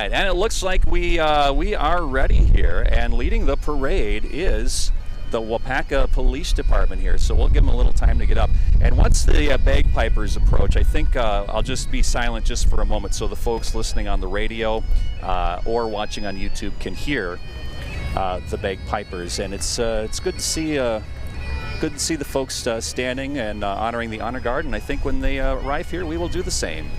right, and it looks like we are ready here, and leading the parade is the Waupaca Police Department here, so we'll give them a little time to get up. And once the bagpipers approach, I think I'll just be silent just for a moment so the folks listening on the radio or watching on YouTube can hear the bagpipers. And it's good to see the folks standing and honoring the honor guard. And I think when they arrive here, we will do the same.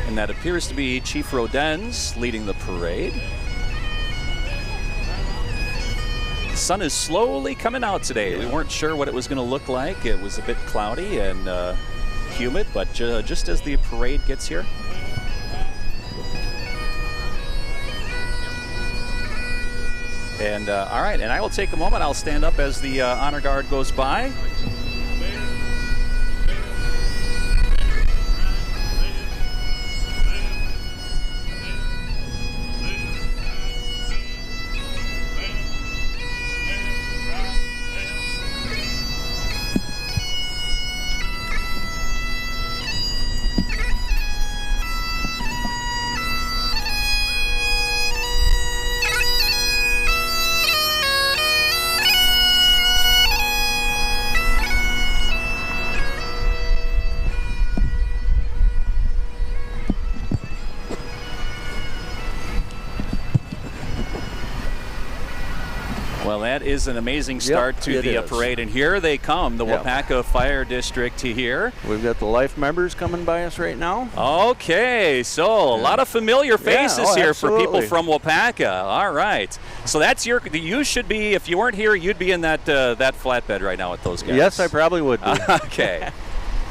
And that appears to be Chief Rodenz leading the parade. The sun is slowly coming out today. We weren't sure what it was going to look like. It was a bit cloudy and humid, but just as the parade gets here. And all right, and I will take a moment. I'll stand up as the honor guard goes by. Well, that is an amazing start to the parade, and here they come, the Waupaca Fire District here. We've got the life members coming by us right now. Okay, so a lot of familiar faces here for people from Waupaca. All right, so that's you should be, if you weren't here, you'd be in that flatbed right now with those guys. Yes, I probably would be. Okay,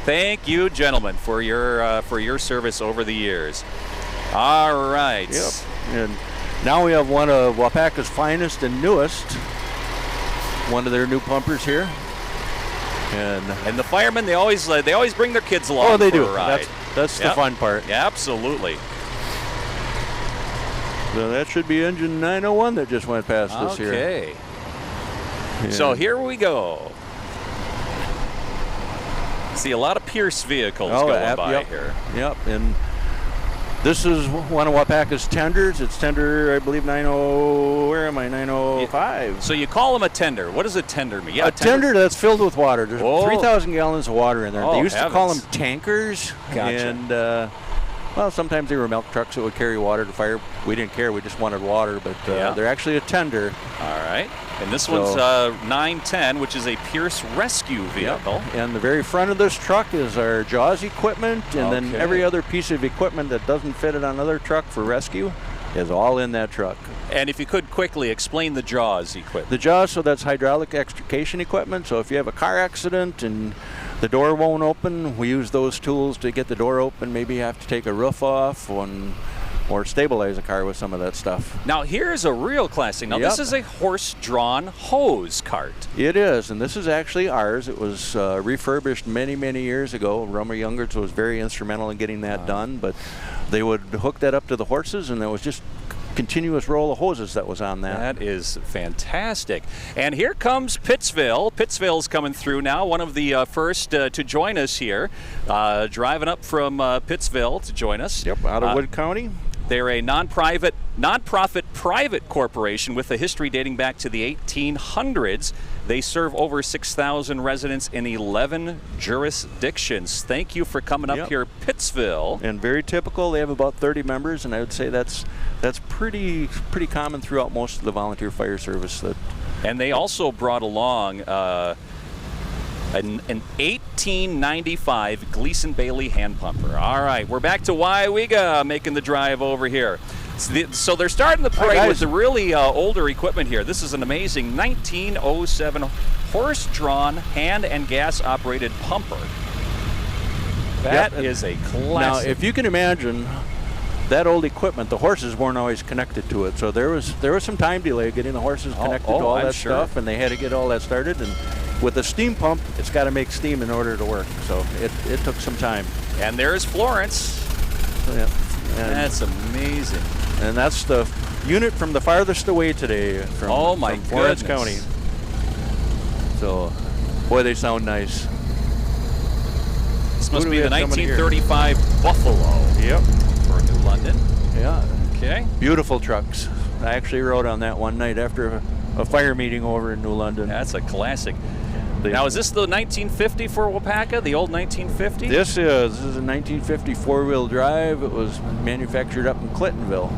thank you, gentlemen, for your service over the years. All right. Yep. And now we have one of Waupaca's finest and newest, one of their new pumpers here. And the firemen, they always bring their kids along. Oh, they do. A ride. That's the fun part. Yeah, absolutely. So that should be engine 901 that just went past us here. Okay. So here we go. See a lot of Pierce vehicles going by here. Yep. And this is one of Waupaca's tenders. It's tender, I believe, 905. So you call them a tender. What does a tender mean? Yeah, a tender that's filled with water. There's 3,000 gallons of water in there. Oh, they used to call them tankers. Gotcha. And, well, sometimes they were milk trucks that would carry water to fire. We didn't care. We just wanted water. But they're actually a tender. All right. And this one's 910, which is a Pierce rescue vehicle. Yep. And the very front of this truck is our JAWS equipment, and then every other piece of equipment that doesn't fit in another truck for rescue is all in that truck. And if you could quickly explain the JAWS equipment. The JAWS, so that's hydraulic extrication equipment. So if you have a car accident and the door won't open, we use those tools to get the door open. Maybe you have to take a roof off or stabilize a car with some of that stuff. Now here's a real classic. Now this is a horse-drawn hose cart. It is, and this is actually ours. It was refurbished many, many years ago. Romer Youngerts was very instrumental in getting that done, but they would hook that up to the horses, and there was just continuous roll of hoses that was on that. That is fantastic. And here comes Pittsville. Pittsville's coming through now, one of the first to join us here, driving up from Pittsville to join us. Yep, out of Wood County. They're a nonprofit private corporation with a history dating back to the 1800s. They serve over 6,000 residents in 11 jurisdictions. Thank you for coming up here, Pittsville. And very typical. They have about 30 members, and I would say that's pretty common throughout most of the volunteer fire service. And they also brought along an 1895 Gleason Bailey hand pumper. All right, we're back to Waupaca making the drive over here. So they're starting the parade with the really older equipment here. This is an amazing 1907 horse-drawn hand and gas-operated pumper. That is a classic. Now, if you can imagine that old equipment, the horses weren't always connected to it, so there was some time delay getting the horses connected to all that stuff, and they had to get all that started. And with a steam pump, it's got to make steam in order to work, so it took some time. And there's Florence. Yeah. That's amazing. And that's the unit from the farthest away today, from Florence County. So, boy, they sound nice. must be the 1935 Buffalo. Yep. For New London. Yeah. Okay. Beautiful trucks. I actually rode on that one night after a fire meeting over in New London. That's a classic. Now, is this the 1950 for Waupaca, the old 1950? This is a 1950 four-wheel drive. It was manufactured up in Clintonville.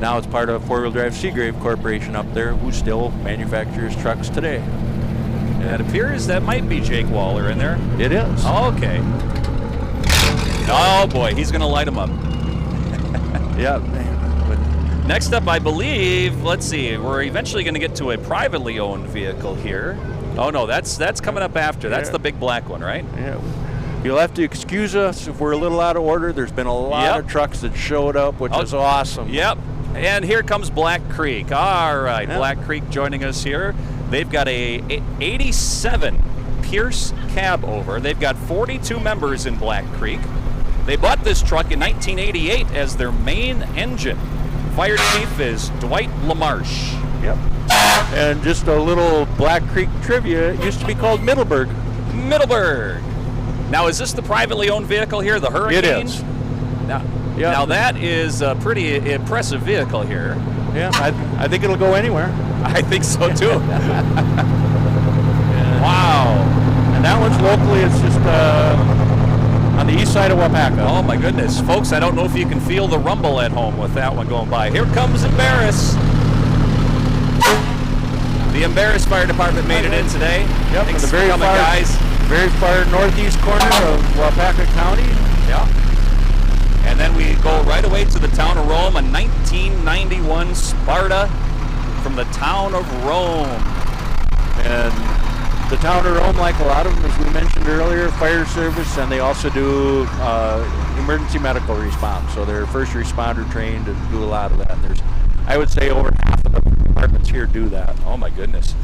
Now it's part of Four-Wheel Drive Seagrave Corporation up there, who still manufactures trucks today. And it appears that might be Jake Waller in there. It is. Oh, okay. Oh boy, he's going to light him up. Yeah. Next up, I believe, let's see, we're eventually going to get to a privately owned vehicle here. Oh no, that's coming up after. That's the big black one, right? Yeah. You'll have to excuse us if we're a little out of order. There's been a lot of trucks that showed up, which is awesome. Yep. And here comes Black Creek. All right, Black Creek joining us here. They've got a 87 Pierce cab over. They've got 42 members in Black Creek. They bought this truck in 1988 as their main engine. Fire chief is Dwight LaMarche. Yep. And just a little Black Creek trivia, it used to be called Middleburg. Middleburg. Now, is this the privately owned vehicle here, the Hurricane? It is. Now that is a pretty impressive vehicle here. Yeah, I think it'll go anywhere. I think so too. Wow. And that one's locally, it's just on the east side of Waupaca. Oh my goodness. Folks, I don't know if you can feel the rumble at home with that one going by. Here comes Embarrass. The Embarrass Fire Department made it in today. Yep, Thanks the for coming, guys. Very far northeast corner of Waupaca County. Yeah. And then we go right away to the town of Rome, a 1991 Sparta from the town of Rome. And the town of Rome, like a lot of them, as we mentioned earlier, fire service, and they also do emergency medical response. So they're first responder trained and do a lot of that. And there's, I would say, over half of the departments here do that. Oh my goodness.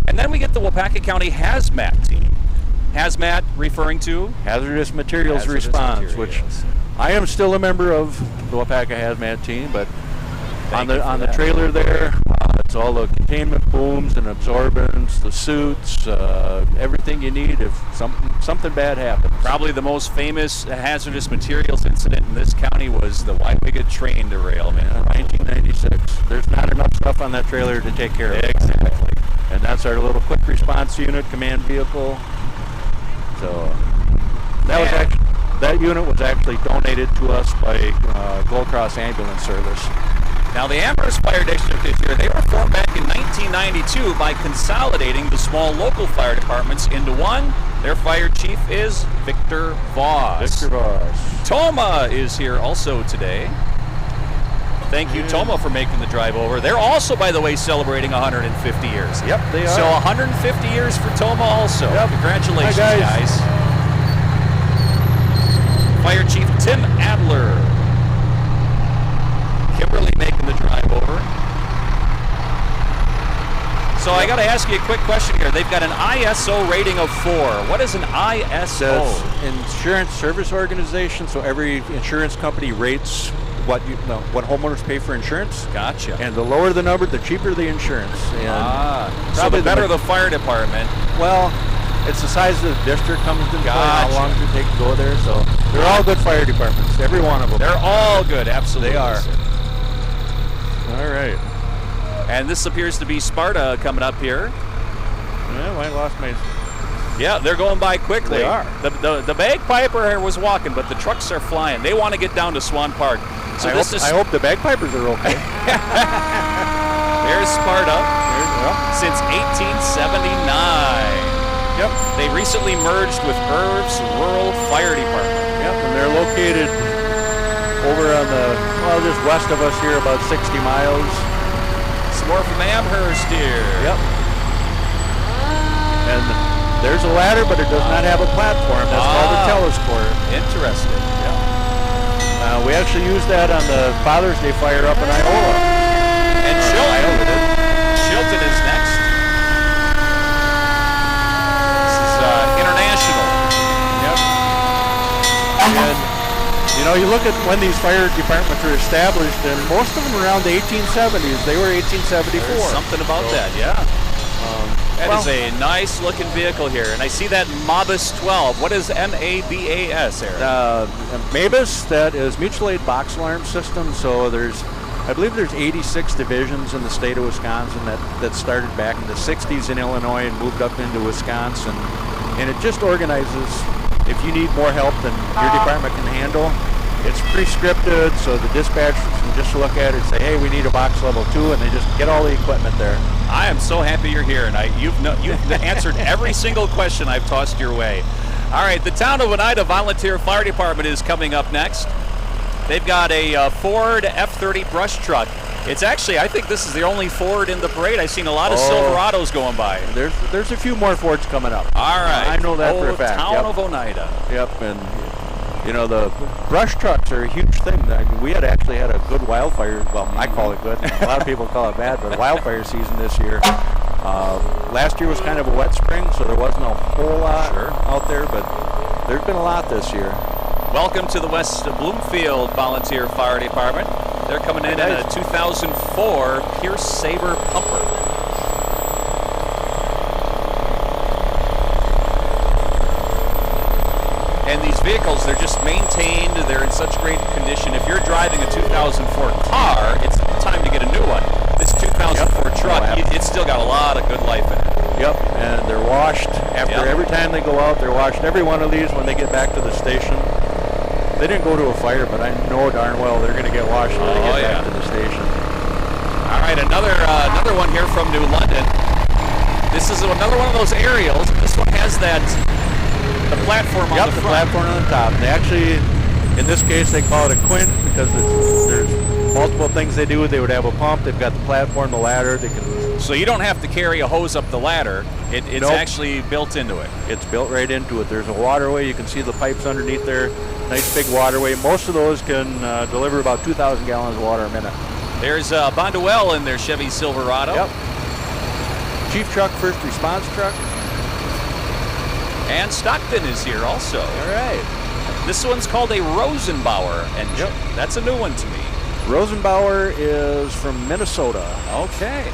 And then we get the Waupaca County Hazmat team. Hazmat referring to? Hazardous Materials Response, which I am still a member of the Waupaca Hazmat team, but on the trailer there, it's all the containment booms and absorbents, the suits, everything you need if something bad happens. Probably the most famous hazardous materials incident in this county was the Waupaca train derailment. 1996. There's not enough stuff on that trailer to take care of it. Exactly. And that's our little quick response unit, command vehicle. So that unit was actually donated to us by Gold Cross Ambulance Service. Now the Amherst Fire District this year, they were formed back in 1992 by consolidating the small local fire departments into one. Their fire chief is Victor Voss. Toma is here also today. Thank you, Toma, for making the drive over. They're also, by the way, celebrating 150 years. Yep, they are. So 150 years for Toma also. Yep. Congratulations, Hi, guys. Fire Chief Tim Adler. Kimberly making the drive over. So I got to ask you a quick question here. They've got an ISO rating of 4. What is an ISO? That's Insurance Service Organization. So every insurance company rates what homeowners pay for insurance. Gotcha. And the lower the number, the cheaper the insurance. And so the better the fire department. Well, it's the size of the district comes into play. Gotcha. How long does it take to go there? So they're all good fire departments. Every one of them. They're all good. Absolutely. They are. All right. And this appears to be Sparta coming up here. Well, I lost my... Yeah, they're going by quickly. They are. The bagpiper was walking, but the trucks are flying. They want to get down to Swan Park. So I hope the bagpipers are okay. There's Sparta since 1879. Yep. They recently merged with Irv's Rural Fire Department. Yep, and they're located over on just west of us here, about 60 miles. Some more from Amherst here. Yep. And there's a ladder, but it does not have a platform. That's called a telescope. Interesting. Yeah. We actually used that on the Father's Day fire up in Iowa. And Chilton is next. This is international. Yep. And you look at when these fire departments were established, and most of them around the 1870s. They were 1874. There's something about that, yeah. That is a nice looking vehicle here. And I see that Mabus 12. What is MABAS, Eric? MABAS, that is mutual aid box alarm system. So I believe there's 86 divisions in the state of Wisconsin that started back in the 60s in Illinois and moved up into Wisconsin. And it just organizes, if you need more help than your department can handle, it's pre-scripted, so the dispatchers can just look at it and say, hey, we need a box level 2, and they just get all the equipment there. I am so happy you're here, and you've answered every single question I've tossed your way. All right, the Town of Oneida Volunteer Fire Department is coming up next. They've got a Ford F-30 brush truck. It's actually, I think this is the only Ford in the parade. I've seen a lot of Silverados going by. There's a few more Fords coming up. All right. I know that for a fact. Town of Oneida. Yep, and you know, the brush trucks are a huge thing. I mean, we actually had a good wildfire, well, I call it good. A lot of people call it bad, but wildfire season this year. Last year was kind of a wet spring, so there wasn't a whole lot out there, but there's been a lot this year. Welcome to the West Bloomfield Volunteer Fire Department. They're coming in a 2004 Pierce Saber pumper. And these vehicles, they're just maintained, they're in such great condition. If you're driving a 2004 car, it's time to get a new one. This 2004 truck, it's still got a lot of good life in it. Yep, and they're washed after every time they go out. They're washed, every one of these, when they get back to the station. They didn't go to a fire, but I know darn well they're going to get washed when they get back to the station. All right, another one here from New London. This is another one of those aerials. This one has the platform on the front. The platform on the top. They actually, in this case, they call it a quint because there's multiple things they do. They would have a pump. They've got the platform, the ladder. They can. So you don't have to carry a hose up the ladder. It's actually built into it. It's built right into it. There's a waterway. You can see the pipes underneath there. Nice big waterway. Most of those can deliver about 2,000 gallons of water a minute. There's Bonduelle in their Chevy Silverado. Yep. Chief truck, first response truck. And Stockton is here also. All right. This one's called a Rosenbauer engine. Yep. That's a new one to me. Rosenbauer is from Minnesota. Okay.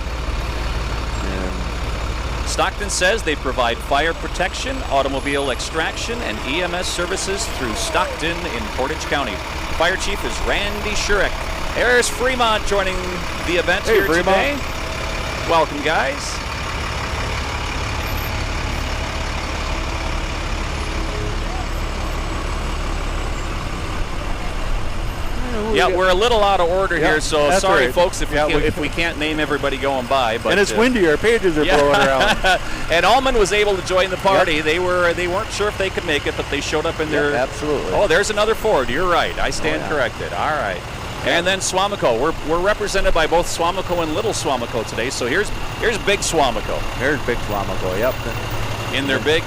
Stockton says they provide fire protection, automobile extraction, and EMS services through Stockton in Portage County. Fire Chief is Randy Shurek. There's Fremont joining the event here today. Welcome, guys. Yeah, we're a little out of order here, so sorry, folks, if we can't name everybody going by. But and it's windy; our pages are blowing around. And Allman was able to join the party. Yep. They weren't sure if they could make it, but they showed up in their. Absolutely. Oh, there's another Ford. You're right. I stand corrected. All right. And then Swamico. We're represented by both Swamico and Little Swamico today. So here's Big Swamico. Here's Big Swamico. Yep. In their big.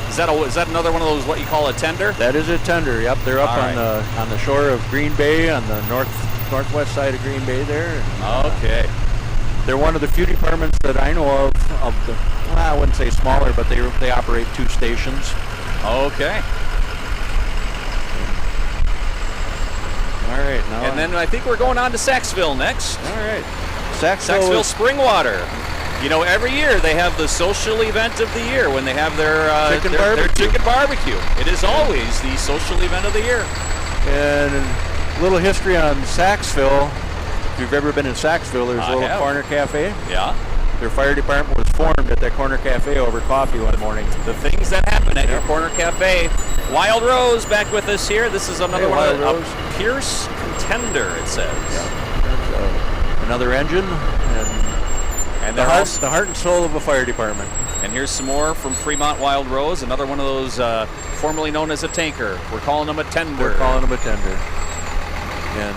Is that another one of those what you call a tender? That is a tender. Yep, they're up on the shore of Green Bay, on the northwest side of Green Bay there. Okay. They're one of the few departments that I know of the, I wouldn't say smaller, but they operate 2 stations. Okay. All right. Now and then I think we're going on to Saxville next. All right. Saxville Springwater. You know, every year they have the social event of the year when they have their chicken barbecue. It is always the social event of the year. And a little history on Saxville. If you've ever been in Saxville, there's a little corner cafe. Yeah. Their fire department was formed at that corner cafe over coffee one morning. The things that happen at your corner cafe. Wild Rose back with us here. This is another one of a Pierce Contender, it says. Yeah. Another engine. And the heart and soul of a fire department. And here's some more from Fremont Wild Rose, another one of those formerly known as a tanker. We're calling them a tender. We're calling them a tender. And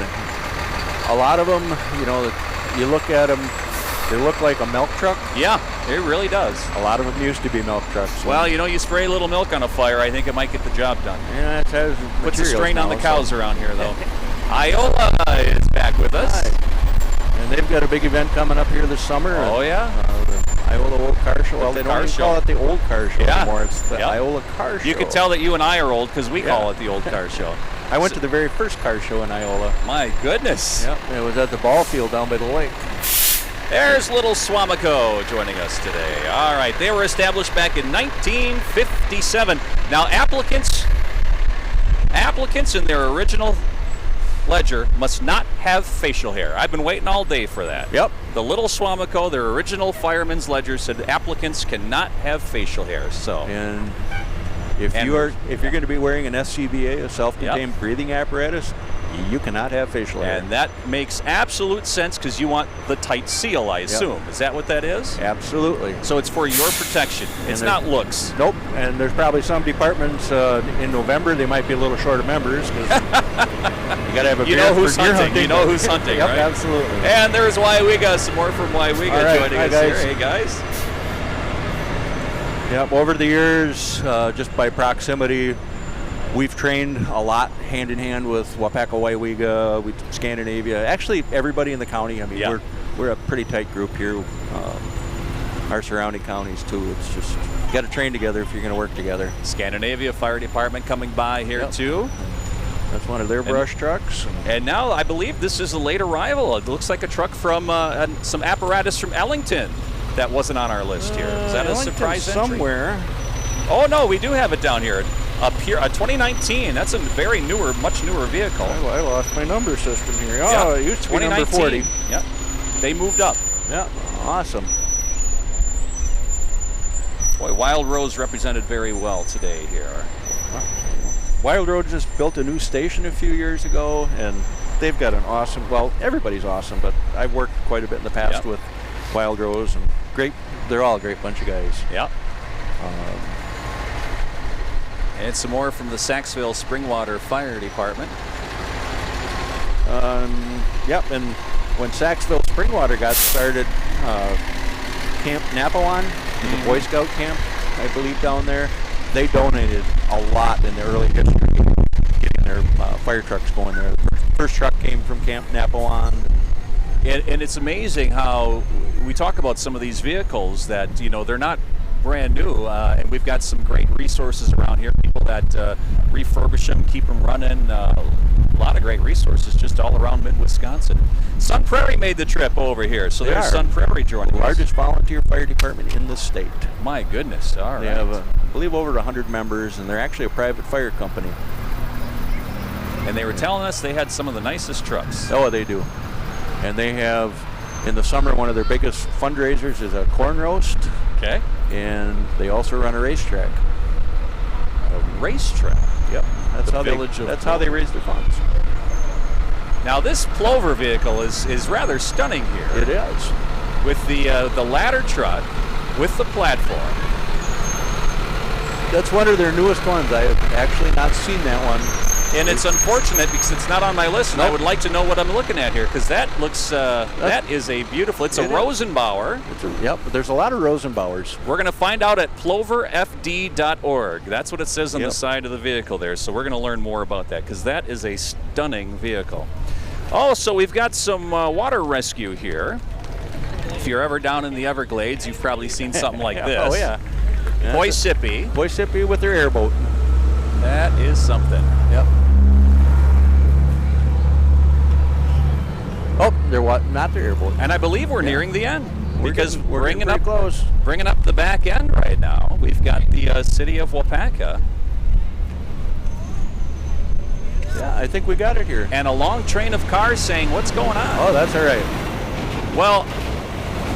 a lot of them, you know, you look at them, they look like a milk truck. Yeah, it really does. A lot of them used to be milk trucks. Well, you know, you spray a little milk on a fire, I think it might get the job done. Yeah, it has puts a strain on the cows around here, though. Iola is back with us. And they've got a big event coming up here this summer. Oh, yeah? The Iola Old Car Show. Well, they don't even call it the Old Car Show anymore. It's the Iola Car Show. You can tell that you and I are old because we call it the Old Car Show. I went to the very first car show in Iola. My goodness. Yep, it was at the ball field down by the lake. There's Little Waupaca joining us today. All right, they were established back in 1957. Now, applicants in their original ledger must not have facial hair. I've been waiting all day for that. Yep. The Little Waupaca, their original fireman's ledger, said applicants cannot have facial hair. So. And if you're going to be wearing an SCBA, a self-contained breathing apparatus, you cannot have facial hair. And that makes absolute sense because you want the tight seal, I assume. Is that what that is? Absolutely. So it's for your protection. It's not looks. Nope. And there's probably some departments in November, they might be a little short of members because you got to have a beard who's for deer hunting. You know who's hunting, yep, right? Absolutely. And there's Waupaca. Some more from Waupaca joining us here. Hey, guys. Yep. Over the years, just by proximity, we've trained a lot hand in hand with Waupaca, Waupaca, Scandinavia. Actually, everybody in the county. I mean, we're a pretty tight group here. Our surrounding counties too. It's just you got to train together if you're going to work together. Scandinavia Fire Department coming by here too. That's one of their brush trucks. And now I believe this is a late arrival. It looks like a truck from some apparatus from Ellington that wasn't on our list here. Is that a surprise entry? Somewhere. Oh no, we do have it down here. Up here, 2019. That's a very much newer vehicle. I lost my number system here. Oh, it used to be number 40. Yep. They moved up. Yeah. Awesome. Boy, Wild Rose represented very well today here. Wild Rose just built a new station a few years ago, and they've got an awesome. Well, everybody's awesome, but I've worked quite a bit in the past with Wild Rose, and great. They're all a great bunch of guys. Yeah. And some more from the Saxville Springwater Fire Department. Yep, and when Saxville Springwater got started, Camp Napawan, the Boy Scout camp, I believe down there, they donated a lot in the early history, getting their fire trucks going there. The first truck came from Camp Napawan. And it's amazing how we talk about some of these vehicles that, they're not brand new, and we've got some great resources around here, people that refurbish them, keep them running, a lot of great resources just all around mid-Wisconsin. Sun Prairie made the trip over here, so there's Sun Prairie joining us. The largest volunteer fire department in the state. My goodness, all right. They have, I believe, over 100 members, and they're actually a private fire company. And they were telling us they had some of the nicest trucks. Oh, they do. And they have, in the summer, one of their biggest fundraisers is a corn roast. Okay. And they also run a racetrack. A racetrack? Yep. That's how they raise their funds. Now this plover vehicle is rather stunning here. It is. With the ladder truck, with the platform. That's one of their newest ones. I have actually not seen that one. And it's unfortunate because it's not on my list, and I would like to know what I'm looking at here, because that looks, that is a beautiful, it's a Rosenbauer. Yep, there's a lot of Rosenbauers. We're going to find out at ploverfd.org. That's what it says on the side of the vehicle there, so we're going to learn more about that, because that is a stunning vehicle. Oh, so we've got some water rescue here. If you're ever down in the Everglades, you've probably seen something like this. Oh, yeah. Boisippy. Boisippy with their airboat. That is something. Yep. Oh, they're not their airboat. And I believe we're nearing the end because we're bringing up close. Bringing up the back end right now. We've got the city of Waupaca. Yeah, I think we got it here. And a long train of cars saying, "What's going on?" Oh, that's all right. Well,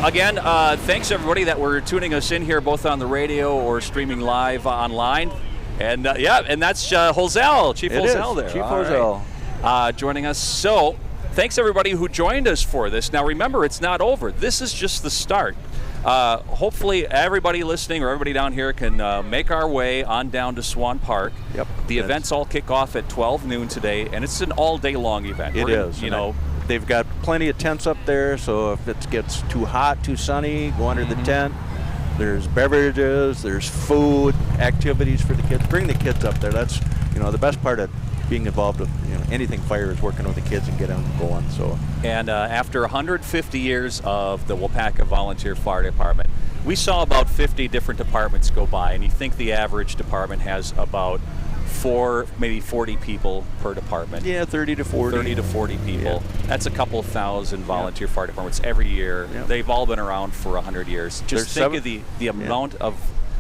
again, thanks everybody that were tuning us in here, both on the radio or streaming live online. And and that's Holzell, Chief Holzell there. Chief Holzell. Joining us. So, thanks everybody who joined us for this. Now remember, it's not over. This is just the start. Hopefully everybody listening or everybody down here can make our way on down to Swan Park. Yep. The events all kick off at 12 noon today, and it's an all-day-long event. It is. They've got plenty of tents up there, so if it gets too hot, too sunny, go under the tent. There's beverages, there's food, activities for the kids. Bring the kids up there. That's, the best part of being involved with anything fire is working with the kids and getting them going. So. And after 150 years of the Waupaca Volunteer Fire Department, we saw about 50 different departments go by, and you think the average department has about maybe 40 people per department. Yeah, 30 to 40. 30 to 40 people. Yeah. That's a couple thousand volunteer fire departments every year. Yeah. They've all been around for 100 years. Just think of the amount of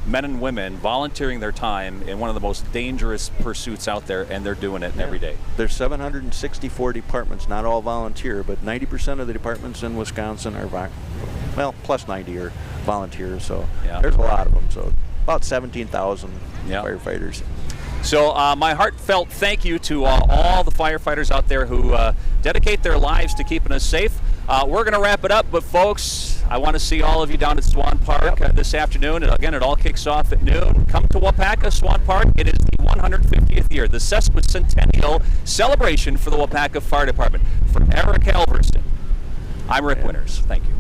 men and women volunteering their time in one of the most dangerous pursuits out there, and they're doing it every day. There's 764 departments, not all volunteer, but 90% of the departments in Wisconsin are, plus 90 are volunteers, so there's a lot of them. So about 17,000 firefighters. So my heartfelt thank you to all the firefighters out there who dedicate their lives to keeping us safe. We're going to wrap it up, but folks, I want to see all of you down at Swan Park this afternoon. And again, it all kicks off at noon. Come to Waupaca, Swan Park. It is the 150th year, the sesquicentennial celebration for the Waupaca Fire Department. For Eric Halverson, I'm Rick Winters. Thank you.